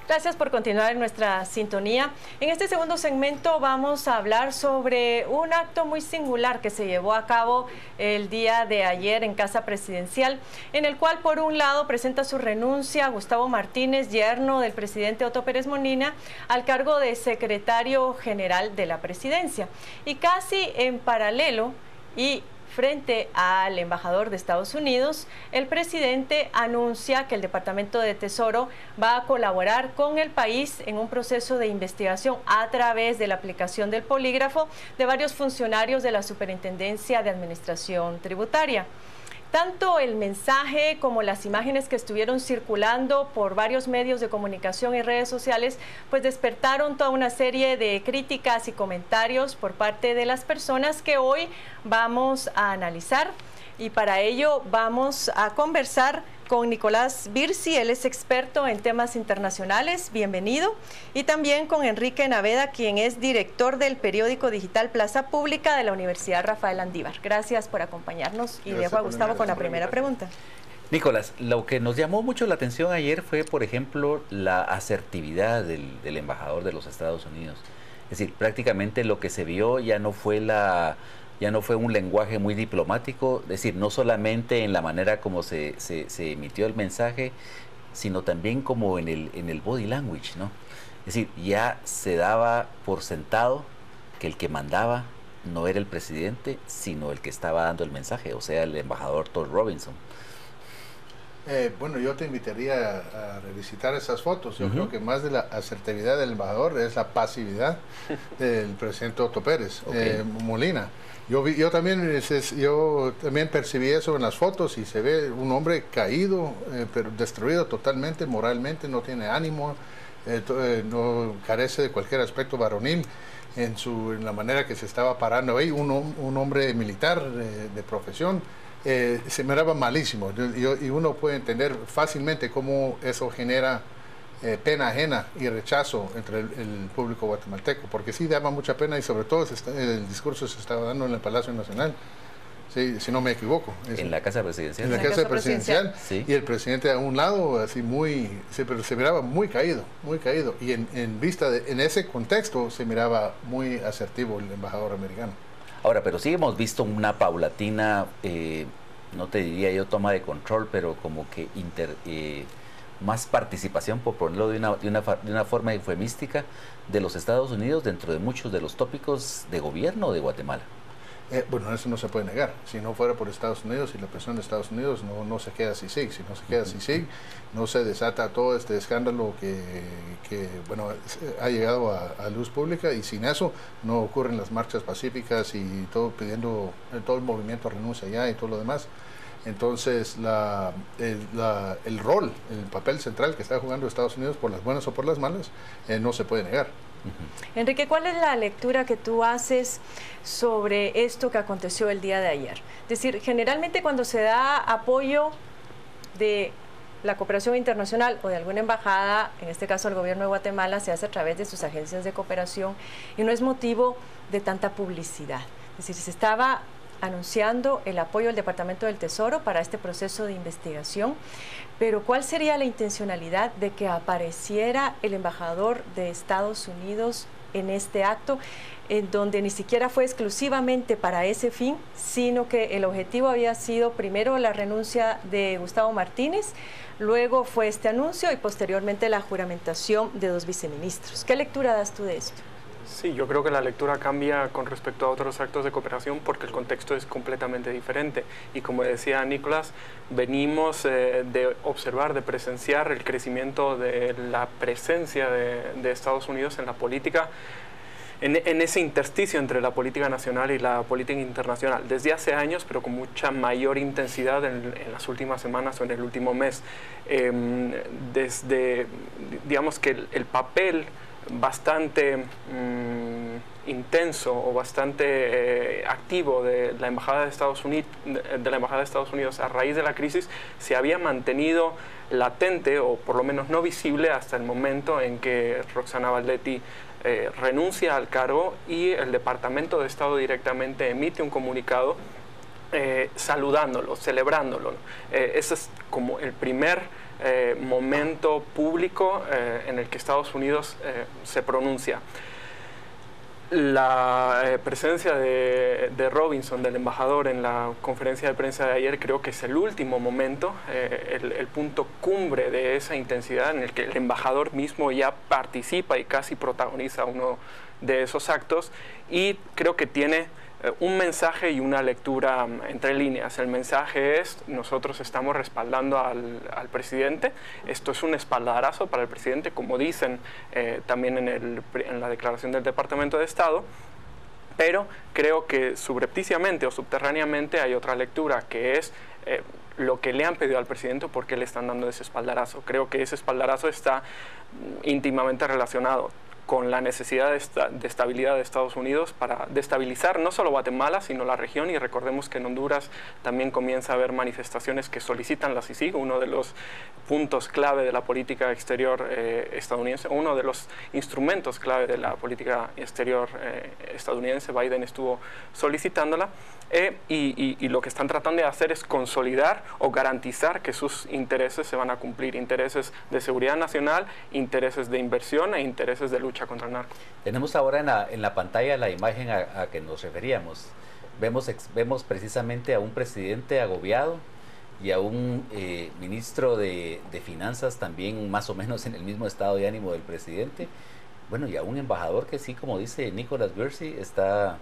Gracias por continuar en nuestra sintonía. En este segundo segmento vamos a hablar sobre un acto muy singular que se llevó a cabo el día de ayer en Casa Presidencial, en el cual por un lado presenta su renuncia Gustavo Martínez, yerno del presidente Otto Pérez Molina, al cargo de secretario general de la presidencia. Y casi en paralelo y frente al embajador de Estados Unidos, el presidente anuncia que el Departamento de Tesoro va a colaborar con el país en un proceso de investigación a través de la aplicación del polígrafo de varios funcionarios de la Superintendencia de Administración Tributaria. Tanto el mensaje como las imágenes que estuvieron circulando por varios medios de comunicación y redes sociales, pues despertaron toda una serie de críticas y comentarios por parte de las personas que hoy vamos a analizar. Y para ello vamos a conversar con Nicolás Birsi, él es experto en temas internacionales, bienvenido, y también con Enrique Naveda, quien es director del periódico digital Plaza Pública de la Universidad Rafael Andívar. Gracias por acompañarnos y dejo a Gustavo con la primera pregunta. Nicolás, lo que nos llamó mucho la atención ayer fue, por ejemplo, la asertividad del embajador de los Estados Unidos. Es decir, prácticamente lo que se vio ya no fue un lenguaje muy diplomático, es decir, no solamente en la manera como se emitió el mensaje, sino también como en el body language, ¿no? Es decir, ya se daba por sentado que el que mandaba no era el presidente, sino el que estaba dando el mensaje, o sea, el embajador Todd Robinson. Bueno, yo te invitaría a revisitar esas fotos. Yo creo que más de la asertividad del embajador es la pasividad del presidente Otto Pérez Molina. Yo también percibí eso en las fotos y se ve un hombre caído, pero destruido totalmente, moralmente, no tiene ánimo, no carece de cualquier aspecto varonil en la manera que se estaba parando ahí, un hombre militar de profesión. Se miraba malísimo y uno puede entender fácilmente cómo eso genera pena ajena y rechazo entre el público guatemalteco, porque sí daba mucha pena y sobre todo el discurso se estaba dando en el Palacio Nacional, sí, si no me equivoco. En la Casa Presidencial. En la Casa Presidencial, sí. Y el presidente a un lado, así pero se miraba muy caído, y en ese contexto se miraba muy asertivo el embajador americano. Ahora, pero sí hemos visto una paulatina, no te diría yo toma de control, pero como que más participación, por ponerlo de una forma eufemística, de los Estados Unidos dentro de muchos de los tópicos de gobierno de Guatemala. Bueno, eso no se puede negar. Si no fuera por Estados Unidos y la presión de Estados Unidos, no se queda CICIG. Si no se queda CICIG, no se desata todo este escándalo que ha llegado a luz pública, y sin eso no ocurren las marchas pacíficas y todo pidiendo, todo el movimiento renuncia ya y todo lo demás. Entonces, el rol, el papel central que está jugando Estados Unidos, por las buenas o por las malas, no se puede negar. Enrique, ¿cuál es la lectura que tú haces sobre esto que aconteció el día de ayer? Es decir, generalmente cuando se da apoyo de la cooperación internacional o de alguna embajada, en este caso el gobierno de Guatemala, se hace a través de sus agencias de cooperación y no es motivo de tanta publicidad. Es decir, se estaba anunciando el apoyo del Departamento del Tesoro para este proceso de investigación, pero ¿cuál sería la intencionalidad de que apareciera el embajador de Estados Unidos en este acto, en donde ni siquiera fue exclusivamente para ese fin, sino que el objetivo había sido primero la renuncia de Gustavo Martínez, luego fue este anuncio y posteriormente la juramentación de 2 viceministros? ¿Qué lectura das tú de esto? Sí, yo creo que la lectura cambia con respecto a otros actos de cooperación porque el contexto es completamente diferente. Y como decía Nicolás, venimos de observar, de presenciar el crecimiento de la presencia de Estados Unidos en la política, en ese intersticio entre la política nacional y la política internacional, desde hace años, pero con mucha mayor intensidad en las últimas semanas o en el último mes. Digamos que el papel bastante intenso o bastante activo de la Embajada de Estados Unidos a raíz de la crisis se había mantenido latente o por lo menos no visible hasta el momento en que Roxana Valdetti renuncia al cargo y el Departamento de Estado directamente emite un comunicado saludándolo, celebrándolo. Ese es como el primer momento público en el que Estados Unidos se pronuncia. La presencia de Robinson, del embajador, en la conferencia de prensa de ayer, creo que es el último momento, el punto cumbre de esa intensidad en el que el embajador mismo ya participa y casi protagoniza uno de esos actos, y creo que tiene un mensaje y una lectura entre líneas. El mensaje es: nosotros estamos respaldando al presidente, esto es un espaldarazo para el presidente, como dicen también en la declaración del Departamento de Estado, pero creo que subrepticiamente o subterráneamente hay otra lectura, que es lo que le han pedido al presidente, por qué le están dando ese espaldarazo. Creo que ese espaldarazo está íntimamente relacionado con la necesidad de estabilidad de Estados Unidos para destabilizar no solo Guatemala, sino la región. Y recordemos que en Honduras también comienza a haber manifestaciones que solicitan la CICIG, uno de los puntos clave de la política exterior estadounidense, uno de los instrumentos clave de la política exterior estadounidense. Biden estuvo solicitándola, y lo que están tratando de hacer es consolidar o garantizar que sus intereses se van a cumplir, intereses de seguridad nacional, intereses de inversión e intereses de lucha contra el narco. Tenemos ahora en la pantalla la imagen a que nos referíamos. Vemos precisamente a un presidente agobiado y a un ministro de Finanzas también más o menos en el mismo estado de ánimo del presidente. Bueno, y a un embajador que sí, como dice Nicholas Bearsy, está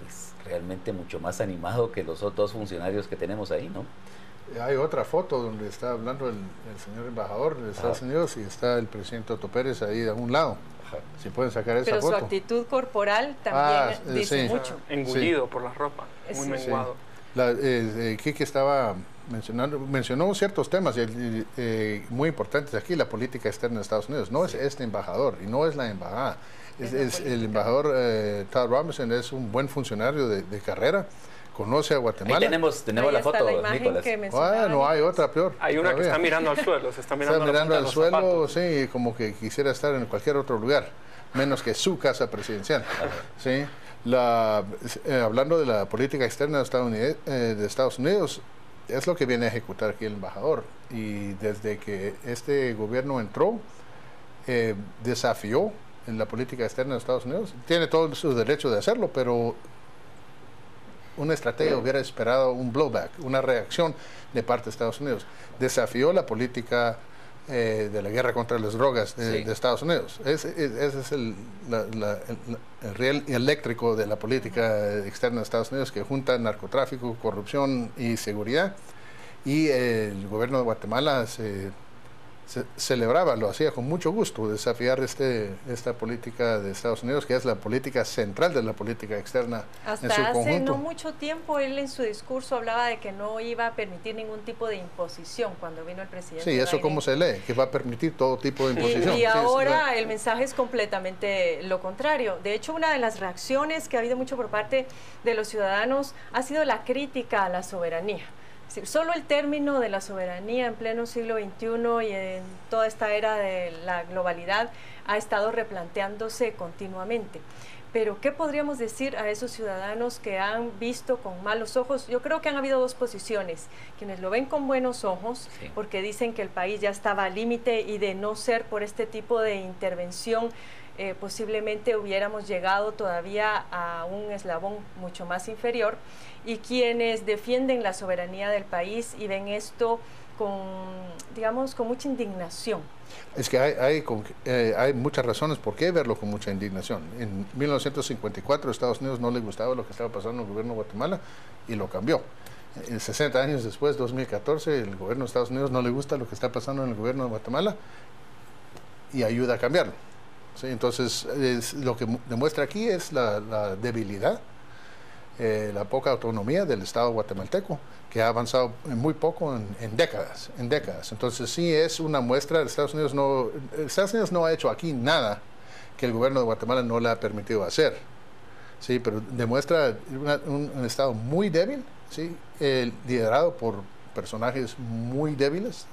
pues, realmente mucho más animado que los dos funcionarios que tenemos ahí, ¿no? Hay otra foto donde está hablando el señor embajador de Estados Unidos y está el presidente Otto Pérez ahí a un lado. Si pueden sacar esa foto. Pero su actitud corporal también dice mucho. Engullido por la ropa, muy menguado. Kiki estaba mencionó ciertos temas muy importantes aquí, la política externa de Estados Unidos. No es este embajador y no es la embajada. Es el embajador Todd Robinson es un buen funcionario de carrera. Conoce a Guatemala. Ahí tenemos la foto, Nicolás. No hay otra peor. Hay una que está mirando al suelo, está mirando al suelo, sí, como que quisiera estar en cualquier otro lugar, menos que su casa presidencial. Sí. Hablando de la política externa de Estados Unidos, es lo que viene a ejecutar aquí el embajador. Y desde que este gobierno entró, desafió en la política externa de Estados Unidos. Tiene todo su derecho de hacerlo, pero una estrategia hubiera esperado un blowback, una reacción de parte de Estados Unidos. Desafió la política de la guerra contra las drogas de Estados Unidos. Ese es el riel eléctrico de la política externa de Estados Unidos, que junta narcotráfico, corrupción y seguridad. Y el gobierno de Guatemala celebraba, lo hacía con mucho gusto, desafiar esta política de Estados Unidos, que es la política central de la política externa en su conjunto. Hasta hace no mucho tiempo él en su discurso hablaba de que no iba a permitir ningún tipo de imposición cuando vino el presidente. Sí, eso cómo se lee, que va a permitir todo tipo de imposición. Y ahora el mensaje es completamente lo contrario. De hecho, una de las reacciones que ha habido mucho por parte de los ciudadanos ha sido la crítica a la soberanía. Solo el término de la soberanía en pleno siglo XXI y en toda esta era de la globalidad ha estado replanteándose continuamente. Pero, ¿qué podríamos decir a esos ciudadanos que han visto con malos ojos? Yo creo que han habido dos posiciones. Quienes lo ven con buenos ojos, porque dicen que el país ya estaba al límite y de no ser por este tipo de intervención, posiblemente hubiéramos llegado todavía a un eslabón mucho más inferior, y quienes defienden la soberanía del país y ven esto con, digamos, con mucha indignación. Es que hay muchas razones por qué verlo con mucha indignación. En 1954 a Estados Unidos no le gustaba lo que estaba pasando en el gobierno de Guatemala y lo cambió. 60 años después, 2014, el gobierno de Estados Unidos no le gusta lo que está pasando en el gobierno de Guatemala y ayuda a cambiarlo. ¿Sí? Entonces, lo que demuestra aquí es la debilidad, la poca autonomía del Estado guatemalteco, que ha avanzado muy poco en décadas. Entonces, sí es una muestra. Estados Unidos no ha hecho aquí nada que el gobierno de Guatemala no le ha permitido hacer. Sí, pero demuestra un Estado muy débil, ¿sí? Liderado por personajes muy débiles,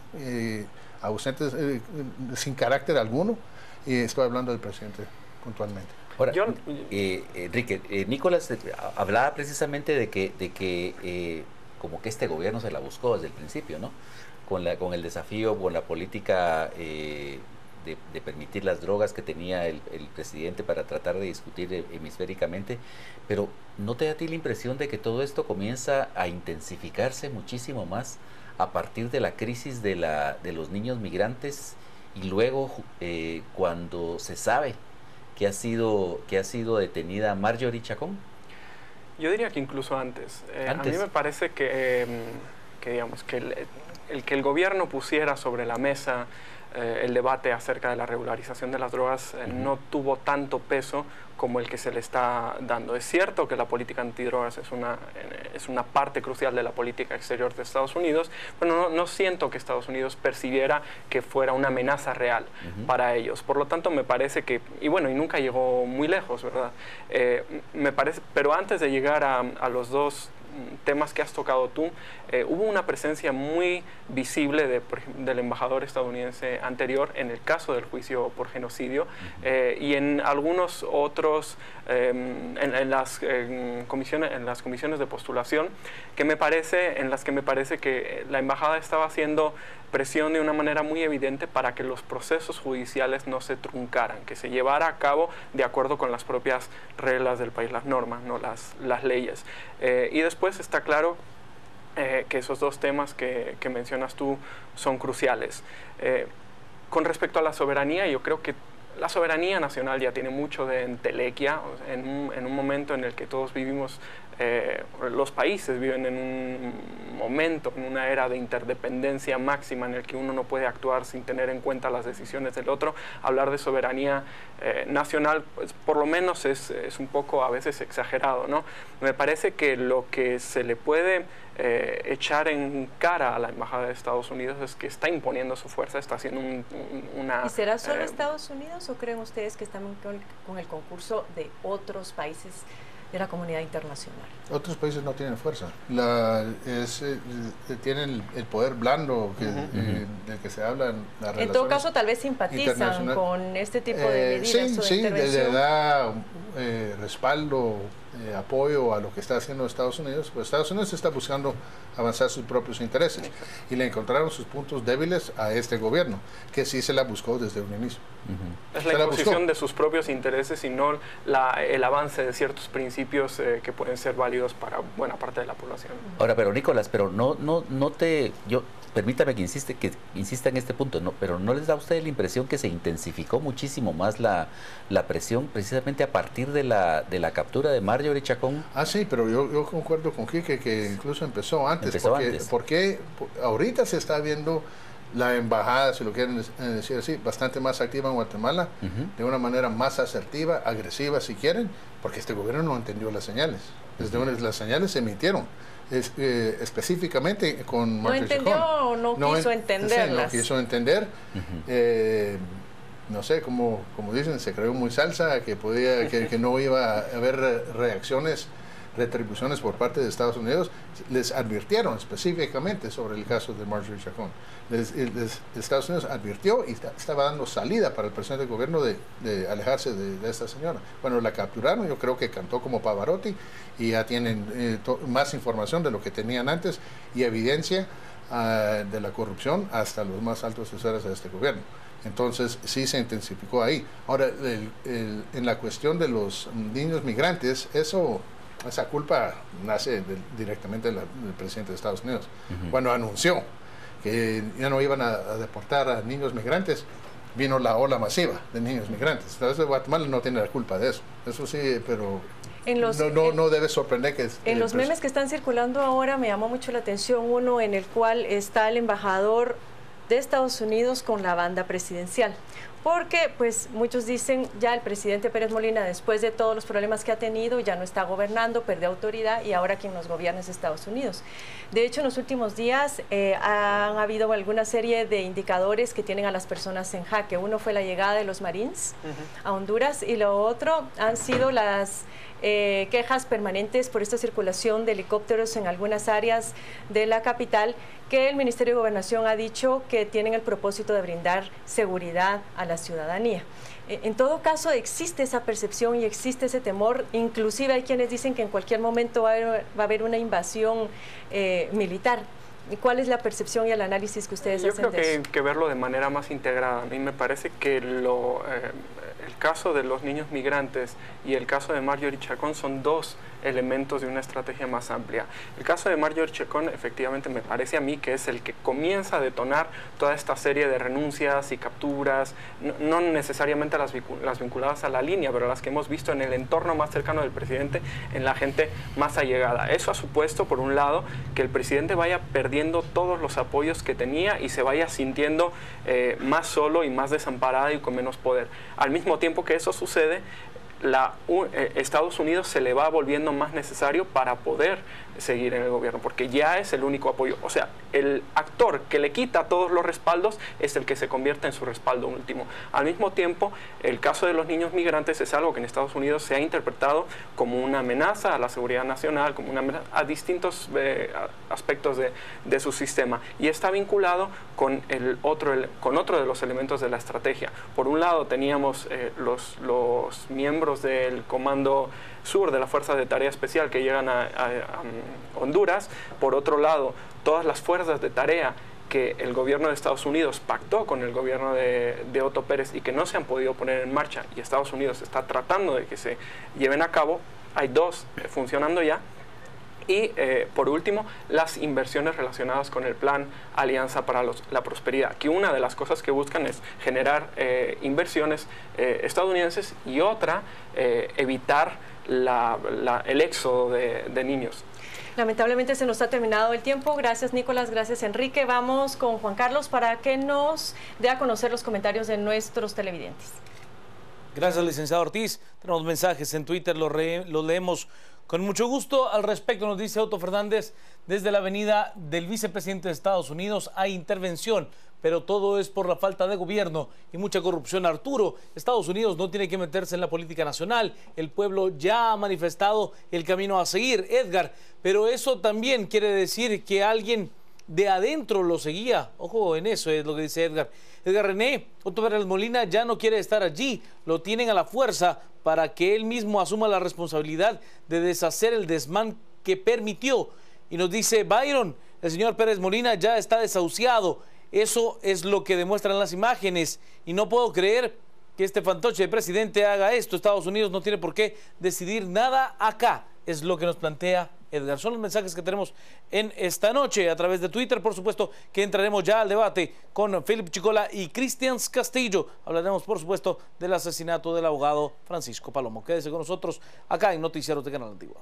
ausentes, sin carácter alguno. Y estoy hablando del presidente puntualmente. Ahora, Enrique, Nicolás hablaba precisamente de que como que este gobierno se la buscó desde el principio, ¿no? Con el desafío, con la política de permitir las drogas que tenía el presidente para tratar de discutir hemisféricamente, pero ¿no te da a ti la impresión de que todo esto comienza a intensificarse muchísimo más a partir de la crisis de los niños migrantes y luego cuando se sabe que ha sido detenida Marjorie Chacón? Yo diría que incluso antes. A mí me parece que digamos, que el gobierno pusiera sobre la mesa el debate acerca de la regularización de las drogas no tuvo tanto peso como el que se le está dando. Es cierto que la política antidrogas es una parte crucial de la política exterior de Estados Unidos, pero no siento que Estados Unidos percibiera que fuera una amenaza real para ellos. Por lo tanto, me parece que, y nunca llegó muy lejos, ¿verdad? Me parece, pero antes de llegar a los dos temas que has tocado tú, hubo una presencia muy visible del embajador estadounidense anterior en el caso del juicio por genocidio y en algunos otros, en las comisiones de postulación, en las que me parece que la embajada estaba haciendo presión de una manera muy evidente para que los procesos judiciales no se truncaran, que se llevara a cabo de acuerdo con las propias reglas del país, las normas, no las leyes. Y después está claro que esos dos temas que mencionas tú son cruciales. Con respecto a la soberanía, yo creo que la soberanía nacional ya tiene mucho de entelequia, en un momento en el que todos vivimos, los países viven en un momento, en una era de interdependencia máxima en el que uno no puede actuar sin tener en cuenta las decisiones del otro. Hablar de soberanía nacional, pues, por lo menos es un poco a veces exagerado, ¿no? Me parece que lo que se le puede echar en cara a la Embajada de Estados Unidos es que está imponiendo su fuerza, está haciendo una... ¿Y será solo Estados Unidos o creen ustedes que están con el concurso de otros países de la comunidad internacional? Otros países no tienen fuerza. Tienen el poder blando del que se habla en las relaciones. En todo caso, tal vez simpatizan con este tipo de medidas o de intervención. Le da respaldo, apoyo a lo que está haciendo Estados Unidos. Pues Estados Unidos está buscando avanzar sus propios intereses y le encontraron sus puntos débiles a este gobierno, que sí se la buscó desde un inicio. Es la imposición de sus propios intereses y no el avance de ciertos principios que pueden ser válidos para buena parte de la población. Ahora, pero Nicolás, pero permítame que insista en este punto, pero ¿no les da a ustedes la impresión que se intensificó muchísimo más la presión precisamente a partir de la captura de Marjorie Chacón? Sí, pero yo concuerdo con Quique que incluso empezó antes. Porque ahorita se está viendo la embajada, si lo quieren decir así, bastante más activa en Guatemala, de una manera más asertiva, agresiva si quieren, porque este gobierno no entendió las señales. Las señales se emitieron. Específicamente con Marjorie Chacón. ¿No entendió o no quiso entenderlas? Sí, no quiso entender. No sé, como dicen, se creó muy salsa, que no iba a haber retribuciones por parte de Estados Unidos. Les advirtieron específicamente sobre el caso de Marjorie Chacón. Estados Unidos advirtió y estaba dando salida para el presidente del gobierno de alejarse de esta señora. Bueno, la capturaron, yo creo que cantó como Pavarotti y ya tienen más información de lo que tenían antes y evidencia de la corrupción hasta los más altos esferas de este gobierno. Entonces sí se intensificó ahí. Ahora, en la cuestión de los niños migrantes, esa culpa nace directamente del presidente de Estados Unidos. Cuando anunció que ya no iban a deportar a niños migrantes, vino la ola masiva de niños migrantes. Entonces Guatemala no tiene la culpa de eso. Eso sí, pero no debe sorprender que... En los memes que están circulando ahora me llamó mucho la atención uno en el cual está el embajador de Estados Unidos con la banda presidencial. Porque pues muchos dicen ya el presidente Pérez Molina, después de todos los problemas que ha tenido, ya no está gobernando, perdió autoridad y ahora quien nos gobierna es Estados Unidos. De hecho, en los últimos días han habido alguna serie de indicadores que tienen a las personas en jaque. Uno fue la llegada de los Marines a Honduras y lo otro han sido las quejas permanentes por esta circulación de helicópteros en algunas áreas de la capital, que el Ministerio de Gobernación ha dicho que tienen el propósito de brindar seguridad a la ciudadanía. En todo caso, existe esa percepción y existe ese temor. Inclusive hay quienes dicen que en cualquier momento va a haber una invasión militar. ¿Cuál es la percepción y el análisis que ustedes hacen de eso? Yo creo que hay que verlo de manera más integrada. A mí me parece que el caso de los niños migrantes y el caso de Marjorie Chacón son dos elementos de una estrategia más amplia. El caso de Marjorie Chacón efectivamente me parece a mí que es el que comienza a detonar toda esta serie de renuncias y capturas, no necesariamente las vinculadas a la línea, pero las que hemos visto en el entorno más cercano del presidente, en la gente más allegada. Eso ha supuesto, por un lado, que el presidente vaya perdiendo todos los apoyos que tenía y se vaya sintiendo más solo y más desamparado y con menos poder. Al mismo tiempo que eso sucede, Estados Unidos se le va volviendo más necesario para poder seguir en el gobierno, porque ya es el único apoyo. O sea, el actor que le quita todos los respaldos es el que se convierte en su respaldo último. Al mismo tiempo, el caso de los niños migrantes es algo que en Estados Unidos se ha interpretado como una amenaza a la seguridad nacional, como una amenaza a distintos aspectos de su sistema, y está vinculado con otro de los elementos de la estrategia. Por un lado teníamos los miembros del Comando Sur de la Fuerza de Tarea Especial que llegan a Honduras. Por otro lado, todas las fuerzas de tarea que el gobierno de Estados Unidos pactó con el gobierno de Otto Pérez y que no se han podido poner en marcha, y Estados Unidos está tratando de que se lleven a cabo. Hay dos funcionando ya. Y por último, las inversiones relacionadas con el plan Alianza para la Prosperidad, que una de las cosas que buscan es generar inversiones estadounidenses, y otra, evitar el éxodo de niños. Lamentablemente se nos ha terminado el tiempo. Gracias, Nicolás. Gracias, Enrique. Vamos con Juan Carlos para que nos dé a conocer los comentarios de nuestros televidentes. Gracias, licenciado Ortiz. Tenemos mensajes en Twitter, los leemos con mucho gusto. Al respecto nos dice Otto Fernández: desde la avenida del vicepresidente de Estados Unidos hay intervención, pero todo es por la falta de gobierno y mucha corrupción. Arturo, Estados Unidos no tiene que meterse en la política nacional. El pueblo ya ha manifestado el camino a seguir. Edgar, pero eso también quiere decir que alguien de adentro lo seguía. Ojo en eso, es lo que dice Edgar. Edgar René, Otto Pérez Molina ya no quiere estar allí. Lo tienen a la fuerza para que él mismo asuma la responsabilidad de deshacer el desmán que permitió. Y nos dice Byron, el señor Pérez Molina ya está desahuciado. Eso es lo que demuestran las imágenes. Y no puedo creer que este fantoche de presidente haga esto. Estados Unidos no tiene por qué decidir nada acá. Es lo que nos plantea Edgar. Son los mensajes que tenemos en esta noche a través de Twitter. Por supuesto que entraremos ya al debate con Philip Chicola y Cristian Castillo. Hablaremos, por supuesto, del asesinato del abogado Francisco Palomo. Quédese con nosotros acá en Noticieros de Canal Antigua.